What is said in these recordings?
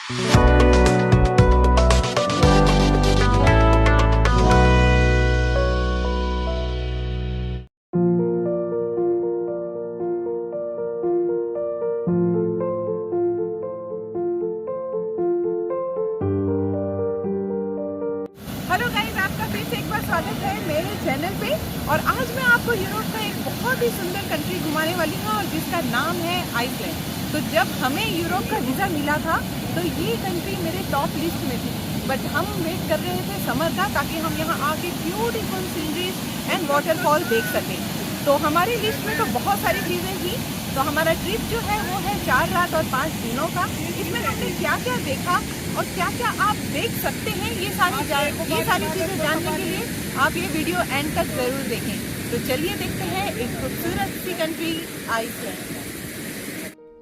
Hello guys, आपका फिर से एक बार स्वागत है मेरे चैनल पे। और आज मैं आपको यूरोप का एक बहुत ही सुंदर कंट्री घुमाने वाली हूँ और जिसका नाम है आइसलैंड। तो जब हमें यूरोप का वीज़ा मिला था तो ये कंट्री मेरे टॉप लिस्ट में थी, बट हम वेट कर रहे थे समर का ताकि हम यहाँ आके ब्यूटीफुल सीनरीज एंड वाटरफॉल देख सकें। तो हमारी लिस्ट में तो बहुत सारी चीज़ें थी। तो हमारा ट्रिप जो है वो है 4 रात और 5 दिनों का। इसमें हमने क्या क्या देखा और क्या क्या आप देख सकते हैं, ये सारी चीज़ें जानने के लिए आप ये वीडियो एंड तक ज़रूर देखें। तो चलिए देखते हैं एक खूबसूरत सी कंट्री आइसलैंड।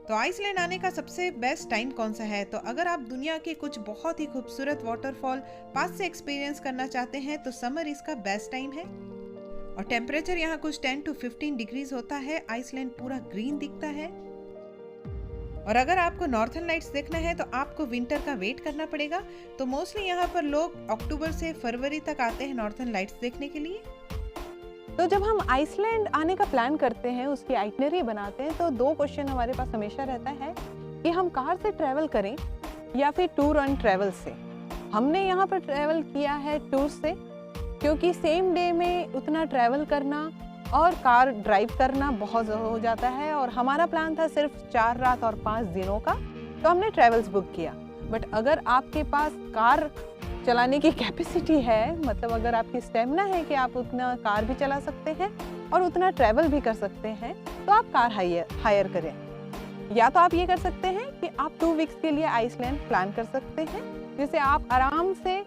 तो आइसलैंड आने का सबसे बेस्ट टाइम कौन सा है? तो अगर आप दुनिया के कुछ बहुत ही खूबसूरत वाटरफॉल पास से एक्सपीरियंस करना चाहते हैं तो समर इसका बेस्ट टाइम है। और टेम्परेचर यहाँ कुछ 10 to 15 डिग्रीज होता है। आइसलैंड पूरा ग्रीन दिखता है। और अगर आपको नॉर्थर्न लाइट्स देखना है तो आपको विंटर का वेट करना पड़ेगा। तो मोस्टली यहाँ पर लोग अक्टूबर से फरवरी तक आते हैं नॉर्थर्न लाइट्स देखने के लिए। तो जब हम आइसलैंड आने का प्लान करते हैं, उसकी आइटनरी बनाते हैं, तो 2 क्वेश्चन हमारे पास हमेशा रहता है कि हम कार से ट्रैवल करें या फिर टूर एंड ट्रैवल से। हमने यहाँ पर ट्रैवल किया है टूर से, क्योंकि सेम डे में उतना ट्रैवल करना और कार ड्राइव करना बहुत हो जाता है। और हमारा प्लान था सिर्फ 4 रात और 5 दिनों का, तो हमने ट्रैवल्स बुक किया। बट अगर आपके पास कार चलाने की कैपेसिटी है, मतलब अगर आपकी स्टेमिना है कि आप उतना कार भी चला सकते हैं और उतना ट्रैवल भी कर सकते हैं, तो आप कार हायर करें। या तो आप ये कर सकते हैं कि आप 2 वीक्स के लिए आइसलैंड प्लान कर सकते हैं, जिसे आप आराम से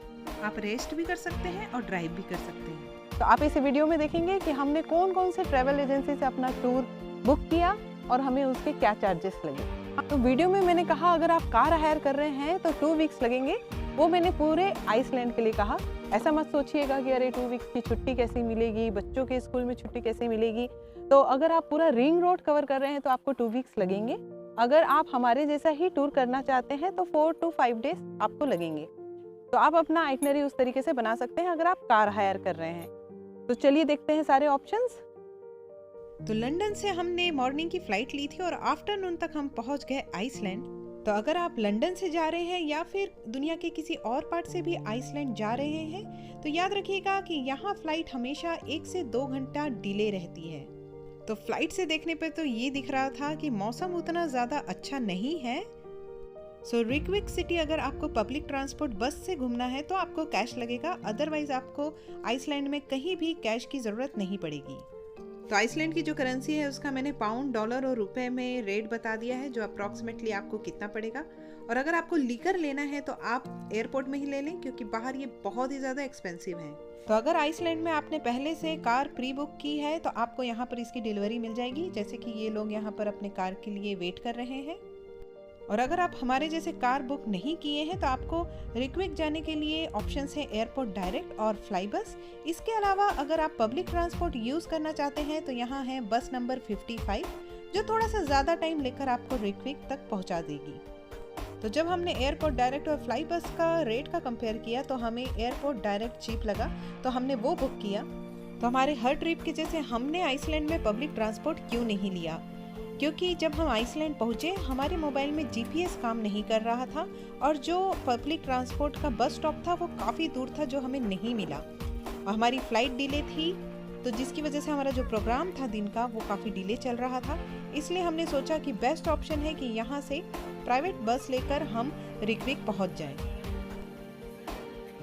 आप रेस्ट भी कर सकते हैं और ड्राइव भी कर सकते हैं। तो आप इस वीडियो में देखेंगे कि हमने कौन कौन से ट्रैवल एजेंसी से अपना टूर बुक किया और हमें उसके क्या चार्जेस लगे। तो वीडियो में मैंने कहा अगर आप कार हायर कर रहे हैं तो 2 वीक्स लगेंगे, वो मैंने पूरे आइसलैंड के लिए कहा। ऐसा मत सोचिएगा कि अरे 2 वीक्स की छुट्टी कैसी मिलेगी, बच्चों के स्कूल में छुट्टी कैसे मिलेगी। तो अगर आप पूरा रिंग रोड कवर कर रहे हैं तो आपको 2 वीक्स लगेंगे। अगर आप हमारे जैसा ही टूर करना चाहते हैं तो 4 to 5 डेज आपको लगेंगे। तो आप अपना आइटनरी उस तरीके से बना सकते हैं अगर आप कार हायर कर रहे हैं। तो चलिए देखते हैं सारे ऑप्शंस। तो लंदन से हमने मॉर्निंग की फ्लाइट ली थी और आफ्टरनून तक हम पहुंच गए आइसलैंड। तो अगर आप लंदन से जा रहे हैं या फिर दुनिया के किसी और पार्ट से भी आइसलैंड जा रहे हैं तो याद रखिएगा कि यहाँ फ्लाइट हमेशा 1 से 2 घंटा डिले रहती है। तो फ्लाइट से देखने पर तो ये दिख रहा था कि मौसम उतना ज़्यादा अच्छा नहीं है। सो रिक्विक सिटी अगर आपको पब्लिक ट्रांसपोर्ट बस से घूमना है तो आपको कैश लगेगा, अदरवाइज आपको आइसलैंड में कहीं भी कैश की ज़रूरत नहीं पड़ेगी। तो आइसलैंड की जो करेंसी है उसका मैंने पाउंड, डॉलर और रुपए में रेट बता दिया है, जो अप्रॉक्सीमेटली आपको कितना पड़ेगा। और अगर आपको लीकर लेना है तो आप एयरपोर्ट में ही ले लें, क्योंकि बाहर ये बहुत ही ज़्यादा एक्सपेंसिव है। तो अगर आइसलैंड में आपने पहले से कार प्री बुक की है तो आपको यहाँ पर इसकी डिलीवरी मिल जाएगी, जैसे कि ये लोग यहाँ पर अपने कार के लिए वेट कर रहे हैं। और अगर आप हमारे जैसे कार बुक नहीं किए हैं तो आपको रिक्विक जाने के लिए ऑप्शंस है एयरपोर्ट डायरेक्ट और फ्लाई बस। इसके अलावा अगर आप पब्लिक ट्रांसपोर्ट यूज़ करना चाहते हैं तो यहाँ है बस नंबर 55, जो थोड़ा सा ज़्यादा टाइम लेकर आपको रिक्विक तक पहुँचा देगी। तो जब हमने एयरपोर्ट डायरेक्ट और फ्लाई बस का रेट का कंपेयर किया तो हमें एयरपोर्ट डायरेक्ट चीप लगा, तो हमने वो बुक किया। तो हमारे हर ट्रिप के जैसे हमने आइसलैंड में पब्लिक ट्रांसपोर्ट क्यों नहीं लिया, क्योंकि जब हम आइसलैंड पहुँचे हमारे मोबाइल में जीपीएस काम नहीं कर रहा था और जो पब्लिक ट्रांसपोर्ट का बस स्टॉप था वो काफ़ी दूर था, जो हमें नहीं मिला। और हमारी फ़्लाइट डिले थी, तो जिसकी वजह से हमारा जो प्रोग्राम था दिन का वो काफ़ी डिले चल रहा था। इसलिए हमने सोचा कि बेस्ट ऑप्शन है कि यहाँ से प्राइवेट बस लेकर हम रिक्विक पहुँच जाएं।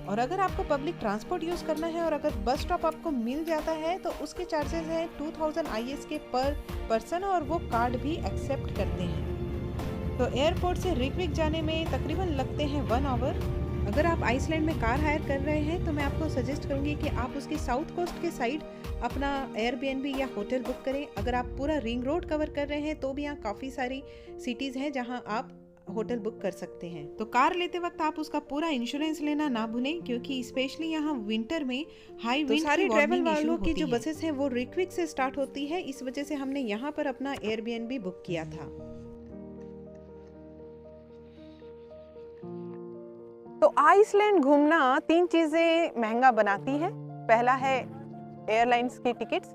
और अगर आपको पब्लिक ट्रांसपोर्ट यूज़ करना है और अगर बस स्टॉप आपको मिल जाता है तो उसके चार्जेस हैं 2000 IS के पर पर्सन, और वो कार्ड भी एक्सेप्ट करते हैं। तो एयरपोर्ट से रिक्विक जाने में तकरीबन लगते हैं 1 आवर। अगर आप आइसलैंड में कार हायर कर रहे हैं तो मैं आपको सजेस्ट करूंगी कि आप उसकी साउथ कोस्ट के साइड अपना एयरबीएनबी या होटल बुक करें। अगर आप पूरा रिंग रोड कवर कर रहे हैं तो भी यहाँ काफ़ी सारी सिटीज़ हैं जहाँ आप होटल बुक कर सकते हैं। तो कार लेते वक्त आप उसका पूरा इंश्योरेंस लेना ना भूलें, क्योंकि स्पेशली यहाँ विंटर में हाई विंड सारी ट्रैवल वालों की जो बसेस हैं वो रिक्विक से स्टार्ट होती है। इस वजह से हमने यहाँ पर अपना एयरबीएनबी बुक किया था। तो आइसलैंड घूमना 3 चीज़ें महंगा बनाती है। पहला है एयरलाइंस की टिकट्स।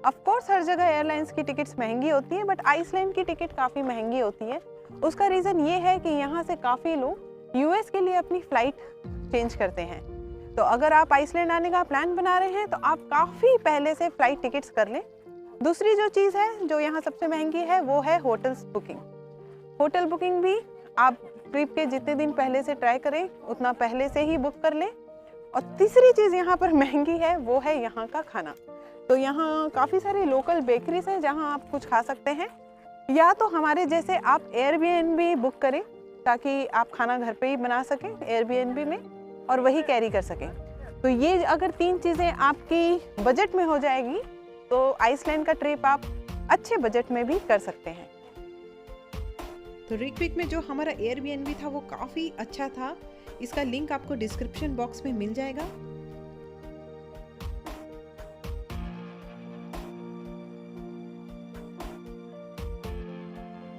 ऑफ कोर्स हर जगह एयरलाइंस की टिकट्स महंगी होती हैं, बट आइसलैंड की टिकट काफ़ी महंगी होती है। उसका रीज़न ये है कि यहाँ से काफ़ी लोग यूएस के लिए अपनी फ़्लाइट चेंज करते हैं। तो अगर आप आइसलैंड आने का प्लान बना रहे हैं तो आप काफ़ी पहले से फ़्लाइट टिकट्स कर लें। दूसरी जो चीज़ है जो यहाँ सबसे महंगी है वो है होटल्स बुकिंग। होटल बुकिंग भी आप ट्रिप के जितने दिन पहले से ट्राई करें उतना पहले से ही बुक कर लें। और तीसरी चीज़ यहाँ पर महंगी है वो है यहाँ का खाना। तो यहाँ काफ़ी सारे लोकल बेकरीज हैं जहाँ आप कुछ खा सकते हैं, या तो हमारे जैसे आप एयरबीएनबी बुक करें ताकि आप खाना घर पे ही बना सकें एयरबीएनबी में और वही कैरी कर सकें। तो ये अगर 3 चीज़ें आपकी बजट में हो जाएगी तो आइसलैंड का ट्रिप आप अच्छे बजट में भी कर सकते हैं। तो रिक्विक में जो हमारा एयरबीएनबी था वो काफ़ी अच्छा था। इसका लिंक आपको डिस्क्रिप्शन बॉक्स में मिल जाएगा।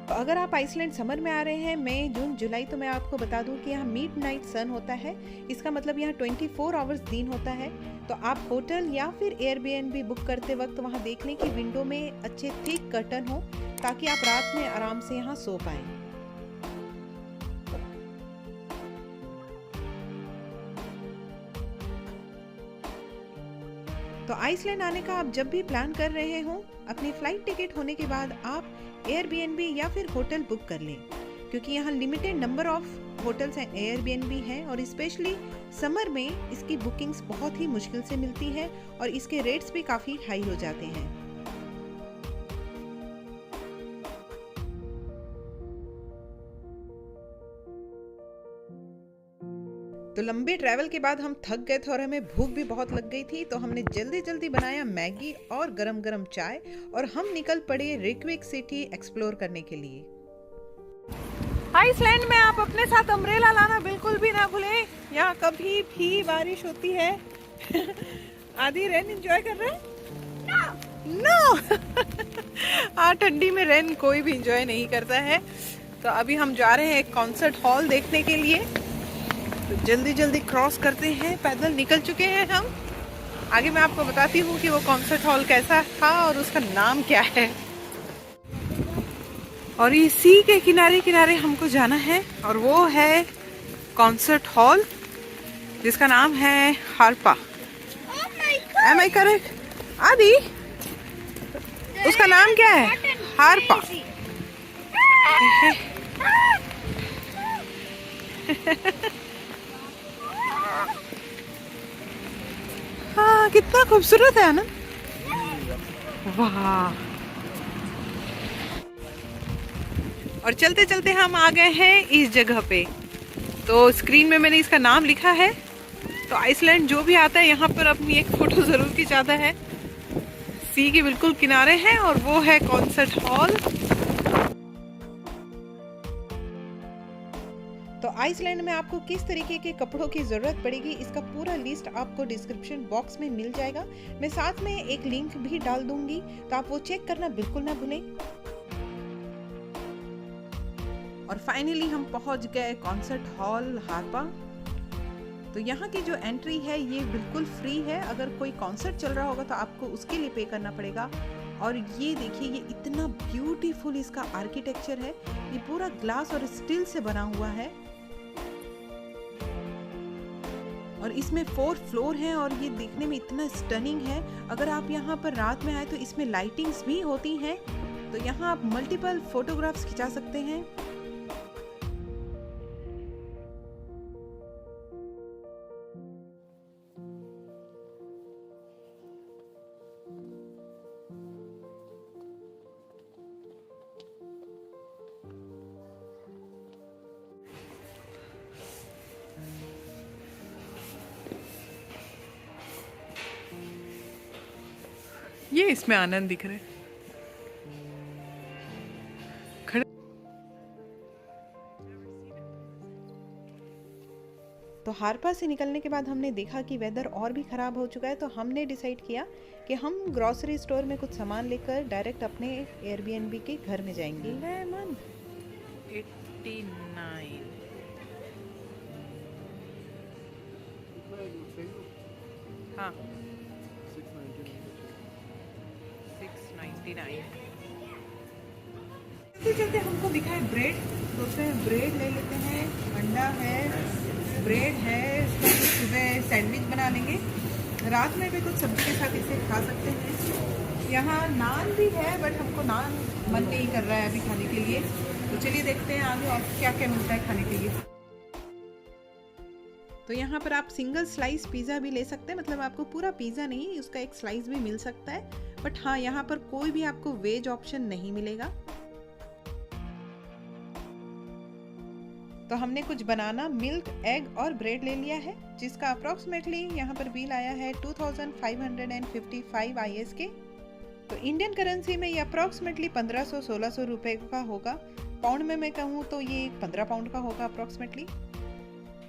तो अगर आप आइसलैंड समर में आ रहे हैं मई जून जुलाई, तो मैं आपको बता दूं कि यहाँ मिडनाइट सन होता है। इसका मतलब यहाँ 24 आवर्स दिन होता है। तो आप होटल या फिर एयरबीएनबी बुक करते वक्त वहाँ देख लें कि विंडो में अच्छे थिक कर्टन हो ताकि आप रात में आराम से यहाँ सो पाएं। तो आइसलैंड आने का आप जब भी प्लान कर रहे हो, अपनी फ्लाइट टिकट होने के बाद आप एयरबीएनबी या फिर होटल बुक कर लें, क्योंकि यहाँ limited number of hotels and Airbnb हैं और स्पेशली समर में इसकी बुकिंग्स बहुत ही मुश्किल से मिलती है और इसके रेट्स भी काफ़ी हाई हो जाते हैं। तो लंबे ट्रैवल के बाद हम थक गए थे और हमें भूख भी बहुत लग गई थी, तो हमने जल्दी जल्दी बनाया मैगी और गरम गरम चाय और हम निकल पड़े रिक्विक सिटी एक्सप्लोर करने के लिए। आइसलैंड में आप अपने साथ अम्ब्रेला लाना बिल्कुल भी ना भूलें, यहाँ कभी भी बारिश होती है। आदि रेन एंजॉय कर रहे हैं? नो। हाँ, ठंडी में रेन कोई भी एंजॉय नहीं करता है। तो अभी हम जा रहे हैं एक कॉन्सर्ट हॉल देखने के लिए। तो जल्दी जल्दी क्रॉस करते हैं, पैदल निकल चुके हैं हम। आगे मैं आपको बताती हूँ कि वो कॉन्सर्ट हॉल कैसा था और उसका नाम क्या है। और ये सी के किनारे किनारे हमको जाना है और वो है कॉन्सर्ट हॉल जिसका नाम है हारपा। एम आई करेक्ट आदि? उसका नाम क्या है? हारपा। हाँ, कितना खूबसूरत है ना। वाह। और चलते चलते हम आ गए हैं इस जगह पे। तो स्क्रीन में मैंने इसका नाम लिखा है। तो आइसलैंड जो भी आता है यहाँ पर अपनी एक फोटो जरूर खिंचाता है। सी के बिल्कुल किनारे है और वो है कॉन्सर्ट हॉल। तो आइसलैंड में आपको किस तरीके के कपड़ों की ज़रूरत पड़ेगी इसका पूरा लिस्ट आपको डिस्क्रिप्शन बॉक्स में मिल जाएगा। मैं साथ में एक लिंक भी डाल दूंगी, तो आप वो चेक करना बिल्कुल ना भूलें। और फाइनली हम पहुंच गए कॉन्सर्ट हॉल हारपा। तो यहाँ की जो एंट्री है ये बिल्कुल फ्री है। अगर कोई कॉन्सर्ट चल रहा होगा तो आपको उसके लिए पे करना पड़ेगा। और ये देखिए, ये इतना ब्यूटीफुल इसका आर्किटेक्चर है। ये पूरा ग्लास और स्टील से बना हुआ है और इसमें 4 फ्लोर हैं और ये देखने में इतना स्टनिंग है। अगर आप यहाँ पर रात में आए तो इसमें लाइटिंग्स भी होती हैं, तो यहाँ आप मल्टीपल फोटोग्राफ्स खिंचा सकते हैं। ये इसमें आनंद दिख रहा है। तो हारपा से निकलने के बाद हमने देखा कि वेदर और भी ख़राब हो चुका है, तो हमने डिसाइड किया कि हम ग्रोसरी स्टोर में कुछ सामान लेकर डायरेक्ट अपने एयरबीएनबी के घर में जाएंगे। लेमन 89 हाँ 699। चलते हमको दिखा है ब्रेड, सोचते हैं ब्रेड ले लेते हैं, अंडा है, ब्रेड है, इसका कुछ सुबह सैंडविच बना लेंगे, रात में भी कुछ सब्जी के साथ इसे खा सकते हैं। यहाँ नान भी है बट हमको नान मन नहीं कर रहा है अभी खाने के लिए, तो चलिए देखते हैं आगे और क्या क्या मिलता है खाने के लिए। तो यहाँ पर आप सिंगल स्लाइस पिज़्ज़ा भी ले सकते हैं, मतलब आपको पूरा पिज़्ज़ा नहीं, उसका एक स्लाइस भी मिल सकता है, बट हाँ यहाँ पर कोई भी आपको वेज ऑप्शन नहीं मिलेगा। तो हमने कुछ बनाना, मिल्क, एग और ब्रेड ले लिया है, जिसका अप्रॉक्सीमेटली यहाँ पर बिल आया है 2555 IS के। तो इंडियन करेंसी में ये अप्रॉक्सीमेटली 1500-1600 रुपये का होगा। पाउंड में मैं कहूँ तो ये 15 पाउंड का होगा अप्रॉक्सीमेटली।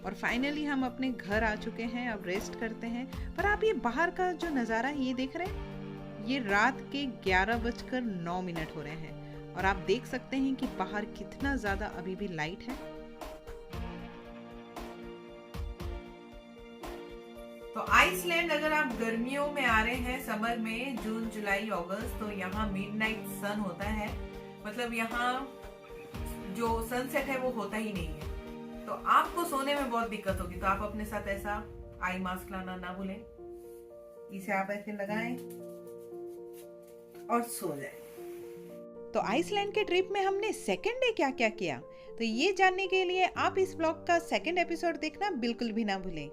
और फाइनली हम अपने घर आ चुके हैं, अब रेस्ट करते हैं। पर आप ये बाहर का जो नज़ारा ये देख रहे हैं, ये रात के 11:09 हो रहे हैं और आप देख सकते हैं कि बाहर कितना ज़्यादा अभी भी लाइट है। तो आइसलैंड अगर आप गर्मियों में आ रहे हैं, समर में, जून, जुलाई, अगस्त, तो यहाँ मिडनाइट सन होता है, मतलब यहाँ जो सनसेट है वो होता ही नहीं है, तो आपको सोने में बहुत दिक्कत होगी। तो आप अपने साथ ऐसा आई मास्क लाना ना भूलें, इसे आप ऐसे लगाएं और सो जाएं। तो आइसलैंड के ट्रिप में हमने सेकेंड डे क्या क्या किया, तो ये जानने के लिए आप इस ब्लॉग का सेकेंड एपिसोड देखना बिल्कुल भी ना भूलें।